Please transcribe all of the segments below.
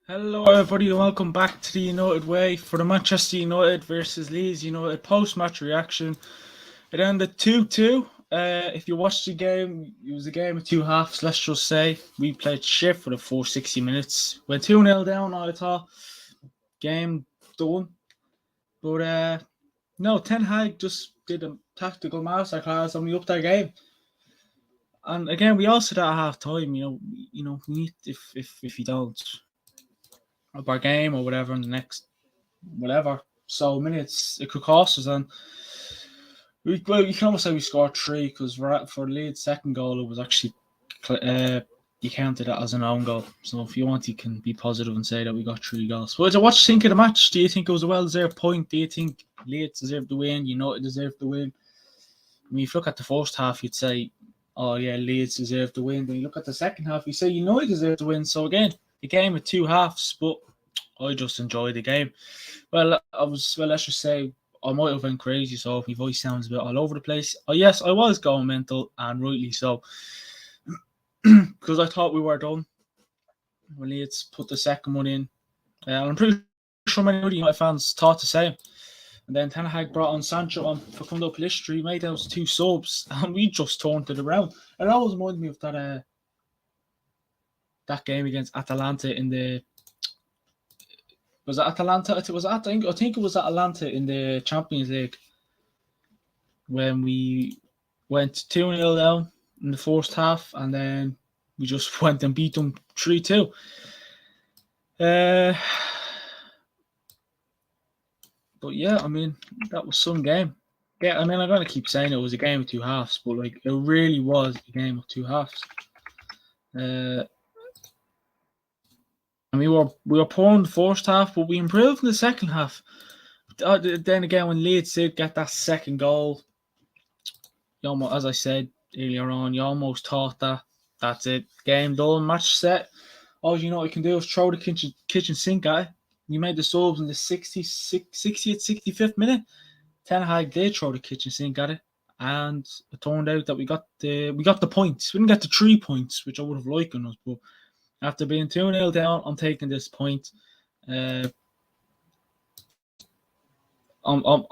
Hello, everybody, and welcome back to the United Way for the Manchester United versus Leeds United post-match reaction. It ended 2-2. If you watched the game, it was a game of two halves, let's just say. We played shit for the first 60 minutes. Went 2-0 down, I thought. Game done. But no, Ten Hag just did a tactical masterclass and we upped our game. And again, we all said at half time, we need if you don't up our game or whatever in the next whatever so minutes it could cost us. And you can almost say we scored three because for the lead second goal it was actually you counted it as an own goal. So if you want, you can be positive and say that we got three goals. But what do you think of the match? Do you think it was a well-deserved point? Do you think Leeds deserved the win? United deserved the win? I mean, if you look at the first half, you'd say, oh yeah, Leeds deserved the win. But you look at the second half, you say United deserved the win. So again, a game with two halves, but I just enjoyed the game. Well, let's just say I might have went crazy, so if my voice sounds a bit all over the place. Oh, yes, I was going mental, and rightly so, because I thought we were done. When Leeds put the second one in, and I'm pretty sure many United fans thought the same. And then Ten Hag brought on Sancho on for Facundo Pellistri, made those two subs, and we just turned it around. It always reminded me of that game against Atalanta in the. Was it Atalanta? I think it was Atalanta in the Champions League when we went 2-0 down in the first half and then we just went and beat them 3-2. But yeah, I mean, that was some game. Yeah, I mean, I'm going to keep saying it was a game of two halves, but like it really was a game of two halves. And we were poor in the first half, but we improved in the second half. Then again, when Leeds did get that second goal, as I said earlier on, you almost thought that's it, game done, match set. All you know you can do is throw the kitchen sink at it. We made the subs in the 60th, 65th minute. Ten Hag did throw the kitchen sink at it, and it turned out that we got the points. We didn't get the 3 points, which I would have liked on us, but after being 2-0 down, I'm taking this point. I'm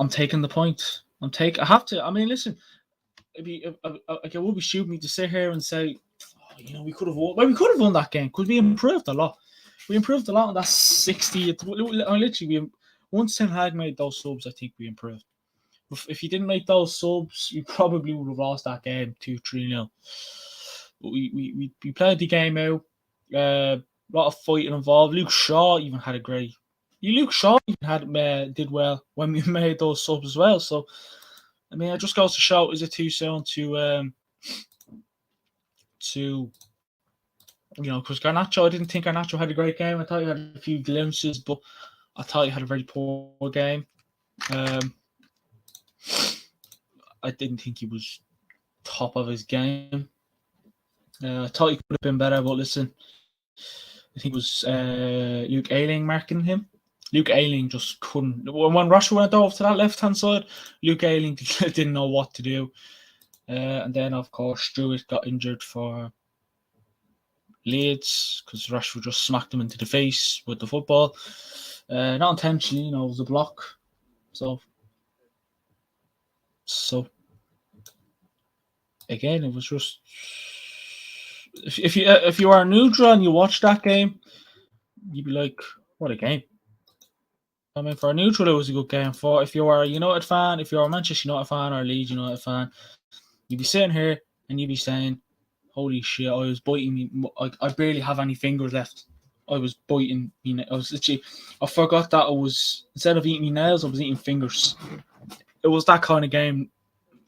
taking the point. I have to. I mean, listen. It would be stupid me to sit here and say, oh, we could have won. Well, we could have won that game because we improved a lot. We improved a lot in that 60th. Literally, once Ten Hag made those subs, I think we improved. If he didn't make those subs, we probably would have lost that game 2-3-0. But we played the game out. A lot of fighting involved. Luke Shaw even had a great. Luke Shaw even did well when we made those subs as well. So, I mean, it just goes to show: is it too soon to because Garnacho, I didn't think Garnacho had a great game. I thought he had a few glimpses, but I thought he had a very poor game. I didn't think he was top of his game. I thought he could have been better, but listen, I think it was Luke Ayling marking him. Luke Ayling just couldn't. When Rashford went over to that left-hand side, Luke Ayling didn't know what to do. And then, of course, Stewart got injured for Leeds because Rashford just smacked him into the face with the football. Not intentionally, it was a block. So again, it was just if you are neutral and you watch that game, you'd be like, what a game. I mean, for a neutral, it was a good game. For if you are a United fan, if you're a Manchester United fan or a Leeds United fan, you'd be sitting here and you'd be saying, holy shit, I was biting me. I barely have any fingers left. I was biting. I was literally. I forgot that I was instead of eating nails, I was eating fingers. It was that kind of game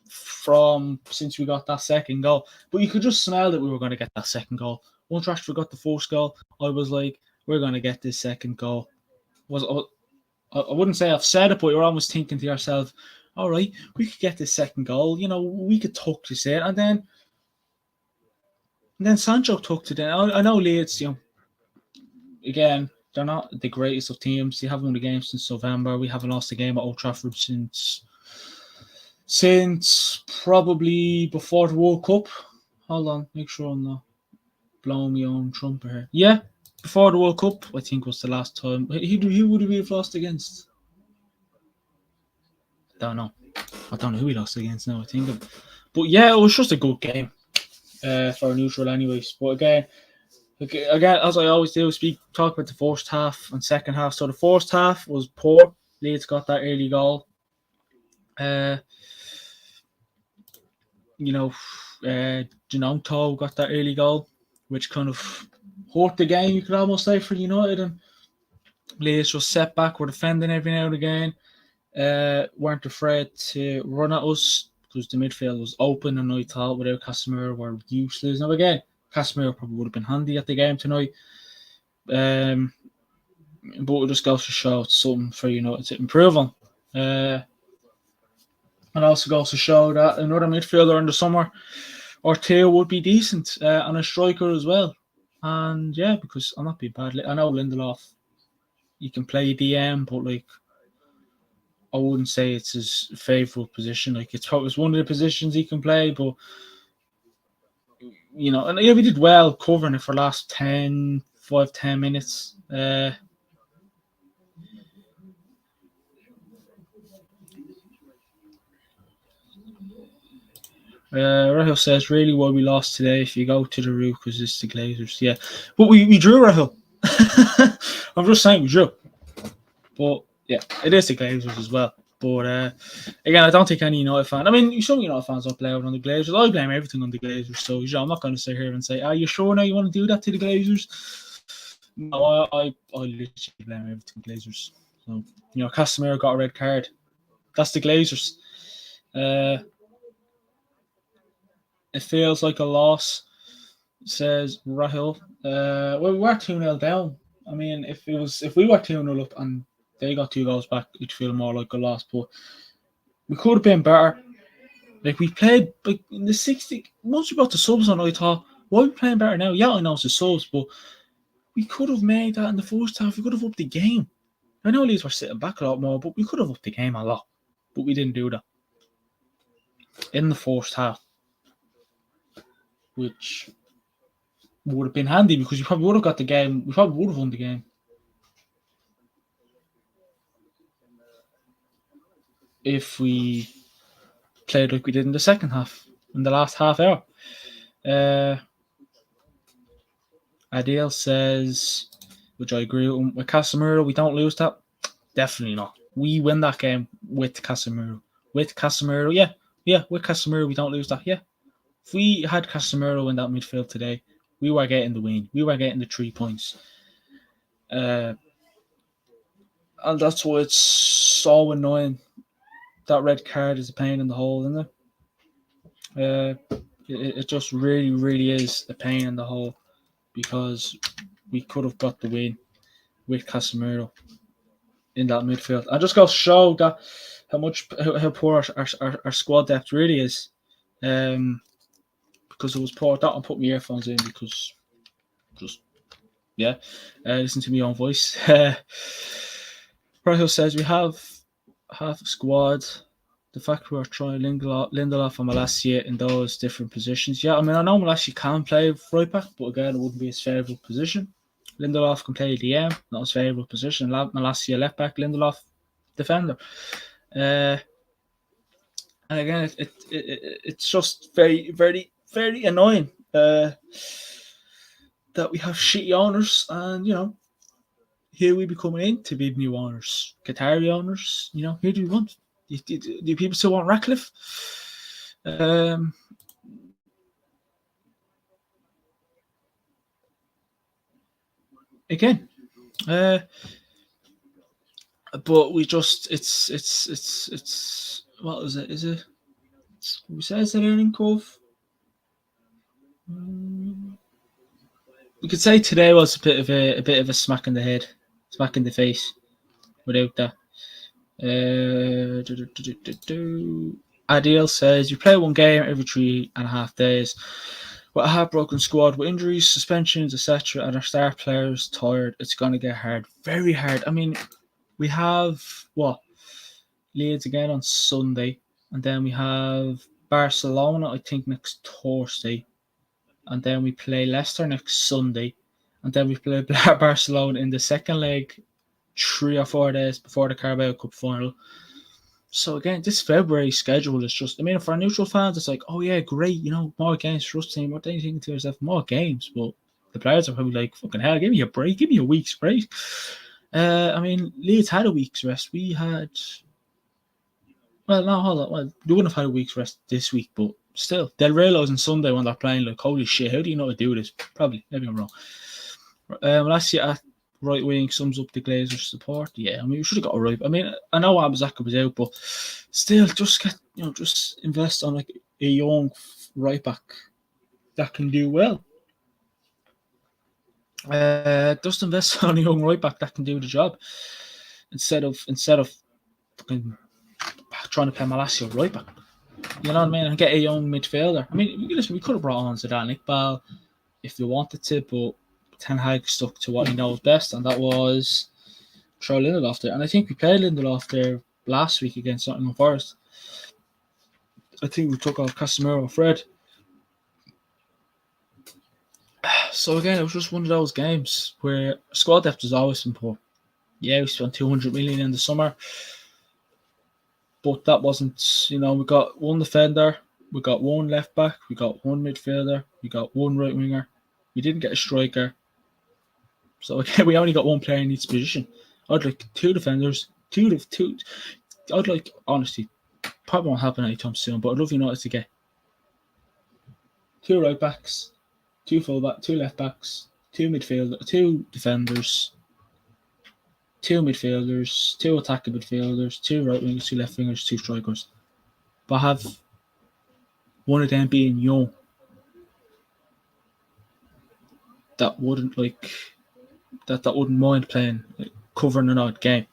from since we got that second goal. But you could just smell that we were going to get that second goal. Once Rashford got the first goal, I was like, we're going to get this second goal. I wouldn't say I've said it, but you're almost thinking to yourself, all right, we could get this second goal. We could tuck this in, and then Sancho tucked it in. I know Leeds, again, they're not the greatest of teams. They haven't won the game since November. We haven't lost a game at Old Trafford since probably before the World Cup. Hold on, make sure I'm not blowing my own trumpet here. Yeah, before the World Cup, I think was the last time. Who would we have lost against? Don't know. I don't know who we lost against now. I think of, but yeah, it was just a good game for a neutral, anyways. But again, as I always do, talk about the first half and second half. So the first half was poor. Leeds got that early goal. Uh, you know, Janonto got that early goal, which kind of hurt the game, you could almost say, for United. And Leeds just set back, were defending every now and again. Weren't afraid to run at us because the midfield was open, and I thought without Casemiro we're useless. Now again, Casemiro probably would have been handy at the game tonight. But it just goes to show it's something for United to improve on. And also goes to show that another midfielder in the summer or two would be decent, and a striker as well. And yeah, because I'm not being bad. I know Lindelof, you can play DM, but like I wouldn't say it's his favourite position. Like it's one of the positions he can play, but and yeah, we did well covering it for the last 10 minutes. Rahul says, really why we lost today if you go to the route because it's the Glazers. Yeah. But we drew, Rahul. I'm just saying we drew. But yeah, it is the Glazers as well. But again, I don't think any United fan. I mean, some United fans don't blame it on the Glazers. I blame everything on the Glazers. So I'm not going to sit here and say, "Are you sure now you want to do that to the Glazers?" No, I literally blame everything on the Glazers. So Casemiro got a red card. That's the Glazers. It feels like a loss, says Rahul. Well, we were 2-0 down. I mean, if we were 2-0 up and they got 2 goals back, it'd feel more like a loss. But we could have been better. Like we played like in the 60. Once we got the subs on, I thought, why are we playing better now? Yeah, I know it's the subs, but we could have made that in the first half. We could have upped the game. I know Leeds were sitting back a lot more, but we could have upped the game a lot. But we didn't do that in the first half, which would have been handy because we probably would have got the game. We probably would have won the game if we played like we did in the second half, in the last half hour. Adil says, which I agree with Casemiro, we don't lose that. Definitely not. We win that game with Casemiro. With Casemiro, yeah, with Casemiro, we don't lose that. Yeah, if we had Casemiro in that midfield today, we were getting the win. We were getting the 3 points. And that's why it's so annoying. That red card is a pain in the hole, isn't it? It just really, really is a pain in the hole because we could have got the win with Casemiro in that midfield. I just got to show that how poor our squad depth really is. Because it was poor. That one put my earphones in because just listen to my own voice. Rahul says we have half a squad. The fact we're trying Lindelof and Malacia in those different positions. Yeah, I mean I know Malacia can play right back, but again it wouldn't be his favourite position. Lindelof can play DM, not his favourite position. Malacia left back, Lindelof defender. And again, it's just very, very, very annoying that we have shitty owners, and here we be coming in to be new owners, Qatari owners. Who do we want? Do people still want Ratcliffe? Again, but we just it's what is it? Is it? Who says the learning curve? We could say today was a bit of a smack in the head, smack in the face. Without that, Adil says you play one game every 3.5 days. With a heartbroken squad with injuries, suspensions, etc., and our star players tired, it's going to get hard, very hard. I mean, we have Leeds again on Sunday, and then we have Barcelona, I think, next Thursday, and then we play Leicester next Sunday, And then we play Barcelona in the second leg 3 or 4 days before the Carabao Cup final. So again, this February schedule is just, I mean, for neutral fans, it's like, oh yeah, great, more games for us team. What do you think to yourself? More games, but the players are probably like, fucking hell, give me a break, give me a week's break. I mean, Leeds had a week's rest. We had, well, no, hold on. Well, they wouldn't have had a week's rest this week, but still, they'll realise on Sunday when they're playing, like, holy shit, how do you know how to do this? Probably, maybe I'm wrong. Last year at right wing sums up the Glazers' support. Yeah, I mean, we should have got a right. I mean, I know Abazaka was out, but still, just get, just invest on like a young right back that can do well. Just invest on a young right back that can do the job instead of fucking trying to play Malacia right back. You know what I mean? And get a young midfielder. I mean, listen, we could have brought on Zidane Iqbal if we wanted to, but Ten Hag stuck to what he knows best, and that was throw Lindelof there. And I think we played Lindelof there last week against Nottingham Forest. I think we took off Casemiro, Fred. So again, it was just one of those games where squad depth has always been poor. Yeah, we spent 200 million in the summer, but that wasn't, we got one defender, we got one left back, we got one midfielder, we got one right winger. We didn't get a striker. So again, we only got one player in each position. I'd like two defenders, two. I'd like, honestly, probably won't happen anytime soon, but I'd love United to get two right backs, two fullback, two left backs, two midfielders, two defenders, two midfielders, two attacking midfielders, two right wingers, two left wingers, two strikers. But have one of them being young that wouldn't that wouldn't mind playing, covering an odd game.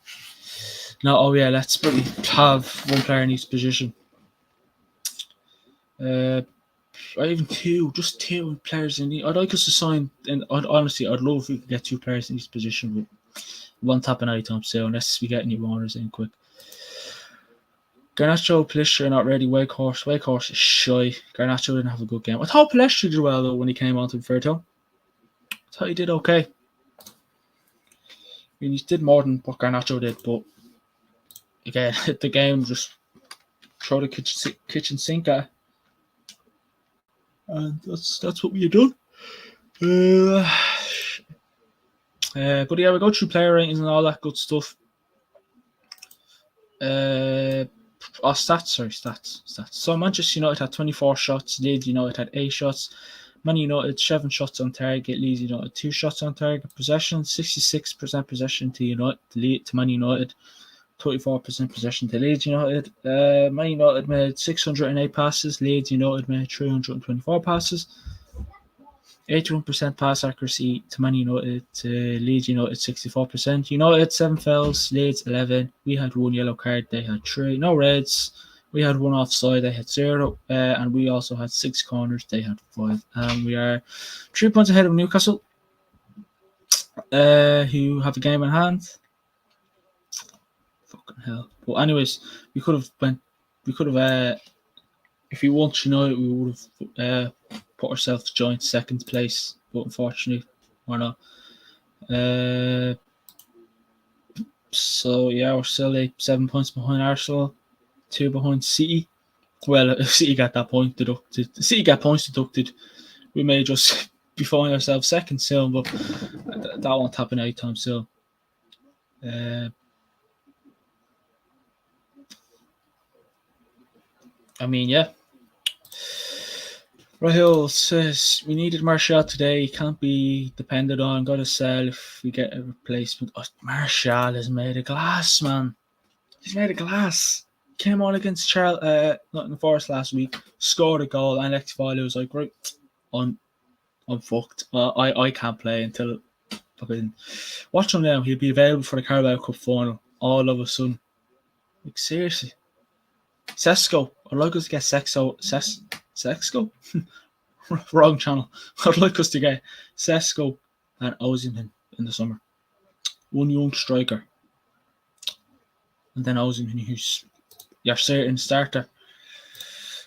Now, oh yeah, let's probably have one player in each position. Or even two players in each. I'd like us to sign, and I'd love if we could get two players in each position, but won't happen anytime soon unless we get any runners in quick. Garnacho, Palestra not ready. Wakehorse is shy. Garnacho didn't have a good game. I thought Palestra did well though when he came onto the fair time. I thought he did okay. I mean, he did more than what Garnacho did, but again, the game just throw the kitchen sink at, and that's what we have done. But yeah, we go through player ratings and all that good stuff. Stats. So Manchester United had 24 shots, Leeds United had 8 shots, Man United 7 shots on target, Leeds United 2 shots on target. Possession 66% possession to Man United, 34% possession to Leeds United. Man United made 608 passes, Leeds United made 324 passes. 81% pass accuracy to Man United, to Leeds United 64%. United 7 fouls, Leeds 11. We had 1 yellow card, they had 3. No reds. We had 1 offside, they had 0. And we also had 6 corners, they had 5. And we are 3 points ahead of Newcastle, who have a game in hand. Fucking hell. But anyways, we could have if we won tonight, we would have put ourselves joint second place, but unfortunately, we're not. So yeah, we're still 7 points behind Arsenal, 2 behind City. Well, if City got points deducted, we may just be finding ourselves second soon, but that won't happen anytime soon. I mean, yeah. Rahul says we needed Martial today. He can't be depended on. Got to sell if we get a replacement. Oh, Martial is made of glass, man. He's made of glass. Came on against Nottingham Forest last week. Scored a goal, and next Foley was like, right, I'm fucked. I can't play until fucking. Watch him now. He'll be available for the Carabao Cup final all of a sudden. Like seriously, Sesko. I'd like us to get Sesko. Wrong channel. I'd like us to get Sesko and Osimhen in the summer. One young striker. And then Osimhen, who's your certain starter.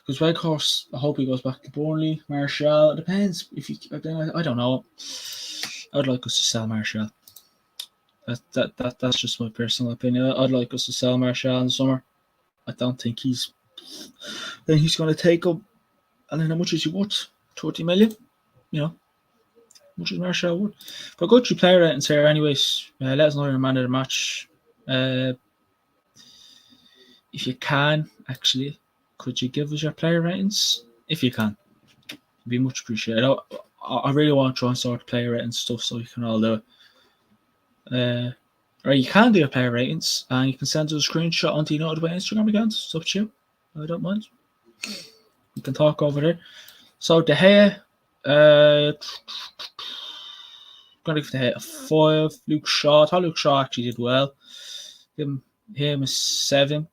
Because Wakehorse, I hope he goes back to Burnley. Martial, it depends. I don't know. I'd like us to sell Martial. That's just my personal opinion. I'd like us to sell Martial in the summer. I don't think he's going to take up. And then how much is he worth? 30 million. You know, much is Martial worth? But go through player ratings here, anyways. Let us know your man of the match. If you can, actually, could you give us your player ratings? If you can, it'd be much appreciated. I really want to try and sort player ratings stuff so you can all do it. Or you can do your player ratings and you can send us a screenshot onto United Way Instagram accounts. It's up to you. I don't mind. We can talk over there. So De Gea, gonna give De Gea a 5. Luke Shaw, I thought Luke Shaw actually did well. Give him a 7.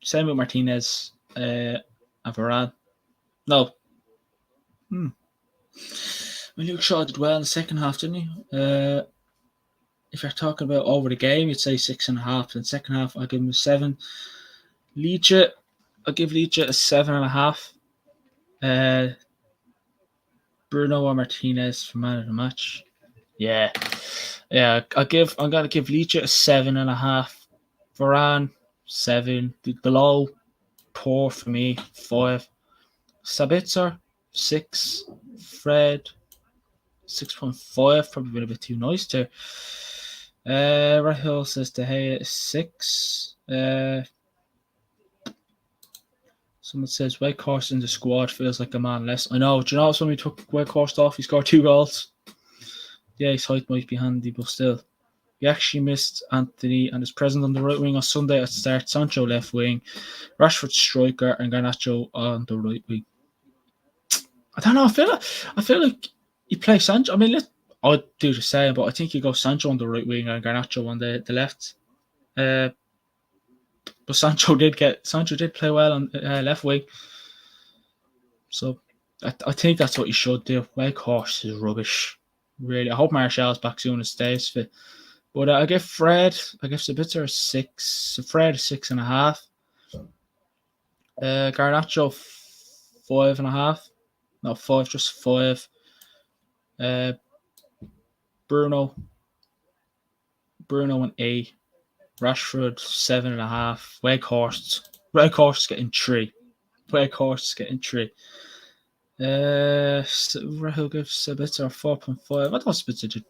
Same with Martinez and Varane. No. Luke Shaw did well in the second half, didn't he? If you're talking about over the game, you'd say 6.5. In the second half, I'll give him a 7. Leeds, I'll give Leeds a 7.5. Bruno or Martinez for man of the match. Yeah. I'm gonna give Leeds a 7.5. Varane 7. Below poor for me 5. Sabitzer 6. Fred 6.5. Probably been a bit too nice there. Rahil says De Gea 6. Someone says Wakehorse in the squad feels like a man less. I know. Do you know when we took Wakehorse off, he scored 2 goals? Yeah, his height might be handy, but still. He actually missed Anthony and is present on the right wing on Sunday at start. Sancho left wing, Rashford striker, and Garnacho on the right wing. I don't know. I feel like you play Sancho. I mean, I'd do the same, but I think you go Sancho on the right wing and Garnacho on the left. But Sancho did play well on left wing. So I think that's what you should do. Wakehorse is rubbish. Really. I hope Martial's back soon and stays fit. But I give Sabitzer a 6. Fred a 6.5. Garnacho 5.5. No, 5, just 5. Bruno an 8. Rashford 7.5. Wakehorse getting 3. Rahul gives Sabitzer 4.5. I thought Sabitzer did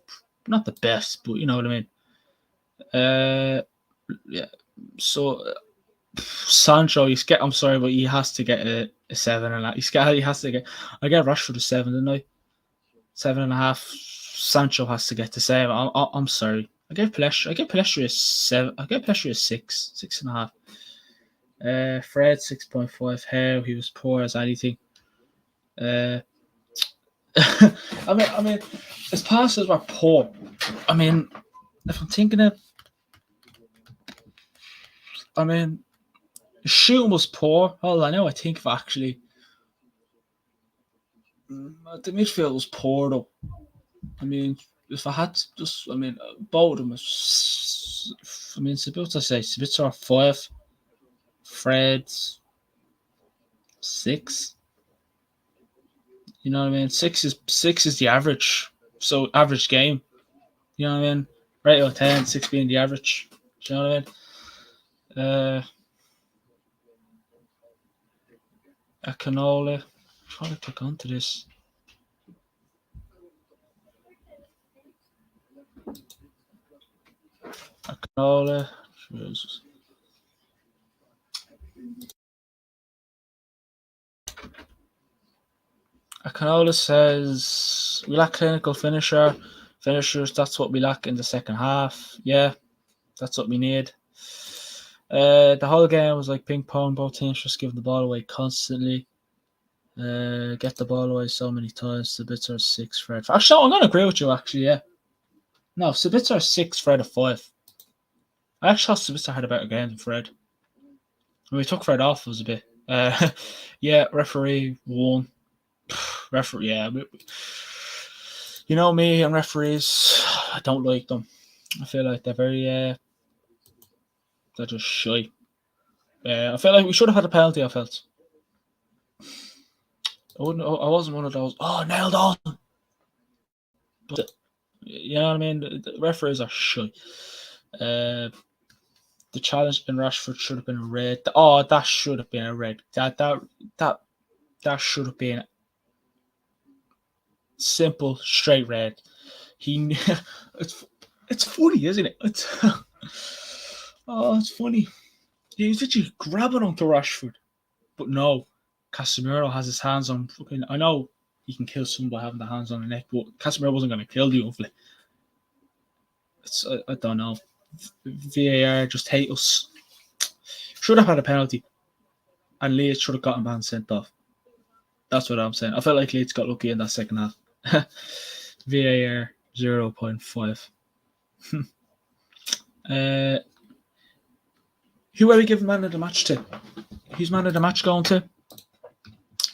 not the best, but you know what I mean. Yeah. So Sancho, I'm sorry, but he has to get a 7 and that. He has to get. I get Rashford a 7, didn't I? 7.5. Sancho has to get the same. I'm sorry. I gave Palestri a 7. I gave Palestri a 6, 6.5. Fred 6.5. How he was poor as anything. I mean, his passes were poor. I mean, if I'm thinking of, his shooting was poor. All I know, I think of actually, the midfield was poor though. I mean, if I had to just, both of them. Sabitzer 5, Fred 6. You know what I mean? 6 is the average. So average game. You know what I mean? Right out of 10, 6 being the average. Do you know what I mean? Canola. I'm trying to click onto this. Canola. Jesus. Canola says we lack clinical finishers. That's what we lack in the second half. Yeah, that's what we need. The whole game was like ping pong. Both teams just giving the ball away constantly. Get the ball away so many times. Sabitzer 6, Fred. Actually, I'm gonna agree with you. Actually, yeah. No, Sabitzer 6, Fred a 5. I actually thought Sabitzer had a better game than Fred. When we took Fred off, it was a bit. Yeah, referee won. Referee, yeah. You know me and referees, I don't like them. I feel like they're very, they're just shy. I feel like we should have had a penalty, I felt. I wasn't one of those, nailed on. But You know what I mean? The referees are shy. The challenge in Rashford should have been a red. Oh, that should have been a red. That should have been simple, straight red. He, it's funny, isn't it? It's funny. He was literally grabbing onto Rashford, but no, Casemiro has his hands on fucking. I know you can kill someone by having the hands on the neck, but Casemiro wasn't going to kill you. Hopefully, I don't know. VAR just hate us. Should have had a penalty, and Leeds should have gotten man sent off. That's what I'm saying. I felt like Leeds got lucky in that second half. VAR 0.5. Who are we giving man of the match to? Who's man of the match going to?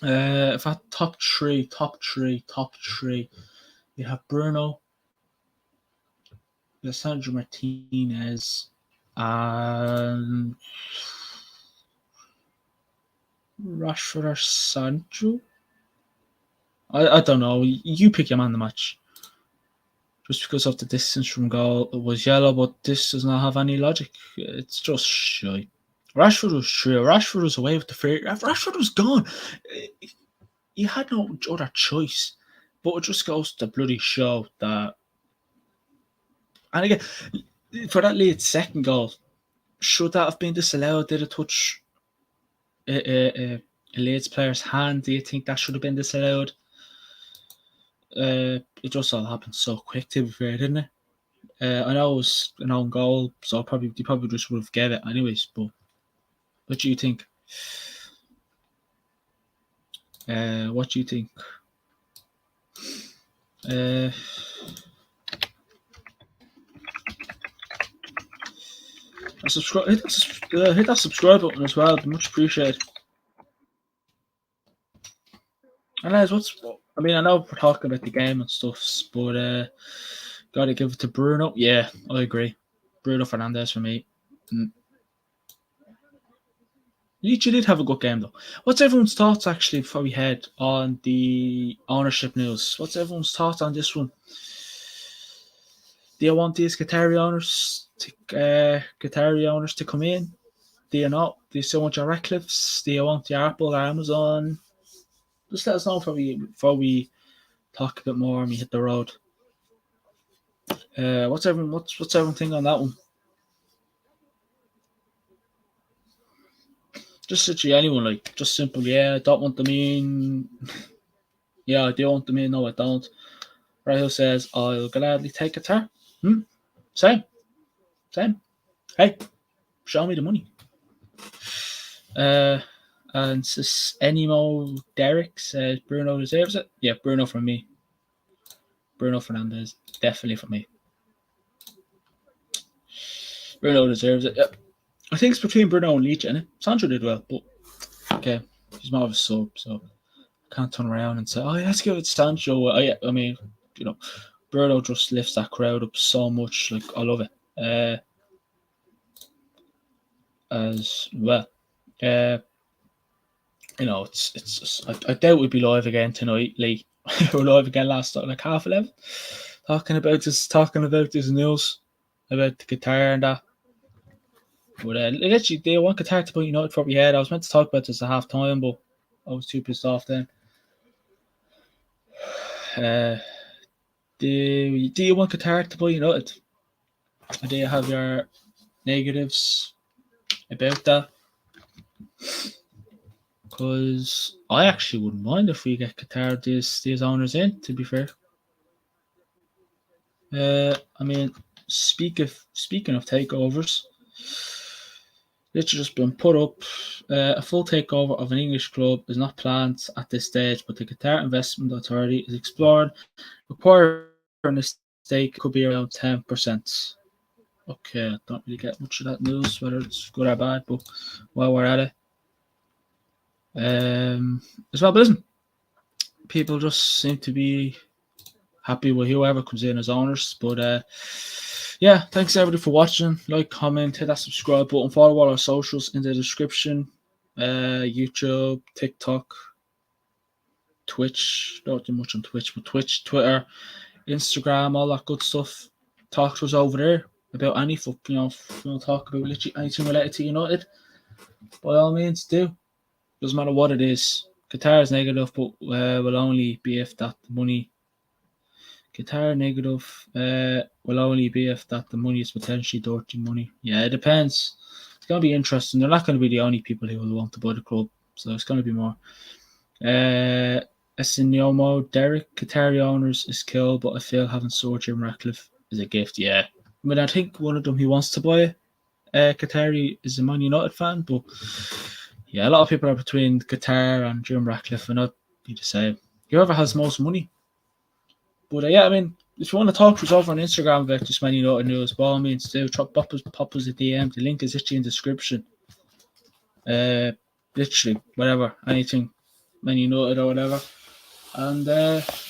If I top three, you have Bruno, Sandro Martinez, and Rashford or Sancho. I don't know. You pick your man of the match. Just because of the distance from goal, it was yellow, but this does not have any logic. It's just shy. Rashford was true. Rashford was away with the free. Rashford was gone. He had no other choice. But it just goes to bloody show that. And again, for that Leeds second goal, should that have been disallowed? Did it touch a Leeds player's hand? Do you think that should have been disallowed? It just all happened so quick, to be fair, didn't it? I know it was an own goal, so they probably just would have gave it anyways. But what do you think? What do you think? Hit that subscribe button as well. Much appreciated. And I know we're talking about the game and stuff, but gotta give it to Bruno. Yeah, I agree. Bruno Fernandes for me. Leeds did have a good game though. What's everyone's thoughts actually before we head on the ownership news? What's everyone's thoughts on this one? Do you want these Qatari owners to come in? Do you not? Do you still want your Ratcliffes? Do you want your Apple or Amazon? Just let us know before we talk a bit more and we hit the road. What's everyone think on that one? Just literally anyone, like, just simple, yeah, I don't want them in. Yeah, I do want them in, no, I don't. Rahil says, I'll gladly take a tar. Same. Hey, show me the money. And Enimo Derek says Bruno deserves it. Yeah, Bruno from me. Bruno Fernandes, definitely from me. Bruno deserves it. Yep. I think it's between Bruno and Leach, innit? Sancho did well, but okay, he's more of a sub, so I can't turn around and say, oh, yeah, let's give it to Sancho. I mean, Bruno just lifts that crowd up so much. Like, I love it. As well. It's I doubt we'd be live again tonight, Lee. We were live again last night, like 11:30, talking about this news about the Qatar and that. But literally, they want Qatar to put United for my head. I was meant to talk about this at half time, but I was too pissed off then. Do you want Qatar to buy United? Or do you have your negatives about that? Because I actually wouldn't mind if we get Qatar these owners in, to be fair. I mean, speaking of takeovers, literally just been put up. A full takeover of an English club is not planned at this stage, but the Qatar Investment Authority is exploring acquiring a stake could be around 10%. Okay, I don't really get much of that news, whether it's good or bad, but while we're at it, as well, but listen, people just seem to be happy with whoever comes in as owners. But yeah, thanks everybody for watching. Like, comment, hit that subscribe button, follow all our socials in the description. YouTube, TikTok, Twitch. Don't do much on Twitch, but Twitch, Twitter, Instagram, all that good stuff. Talk to us over there about any if you want to talk about literally anything related to United, by all means do. Doesn't matter what it is. Qatar is negative, but will only be if that the money. Qatar negative will only be if that the money is potentially dirty money. Yeah, it depends. It's going to be interesting. They're not going to be the only people who will want to buy the club, so it's going to be more. Asinyomo, Derek, Qatari owners is killed, but I feel having Sir Jim Ratcliffe is a gift. Yeah, I mean, I think one of them who wants to buy Qatari is a Man United fan, but yeah, a lot of people are between Qatar and Jim Ratcliffe, and I'd be the same. Whoever has most money. But yeah, I mean, if you want to talk to us over on Instagram about this Man United news, by all means do. Pop us a DM. The link is literally in the description. Literally, whatever, anything, Man United or whatever. And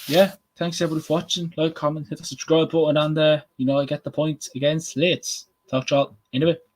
yeah, thanks everybody for watching. Like, comment, hit the subscribe button, and I get the point against Leeds. Talk to y'all in a bit.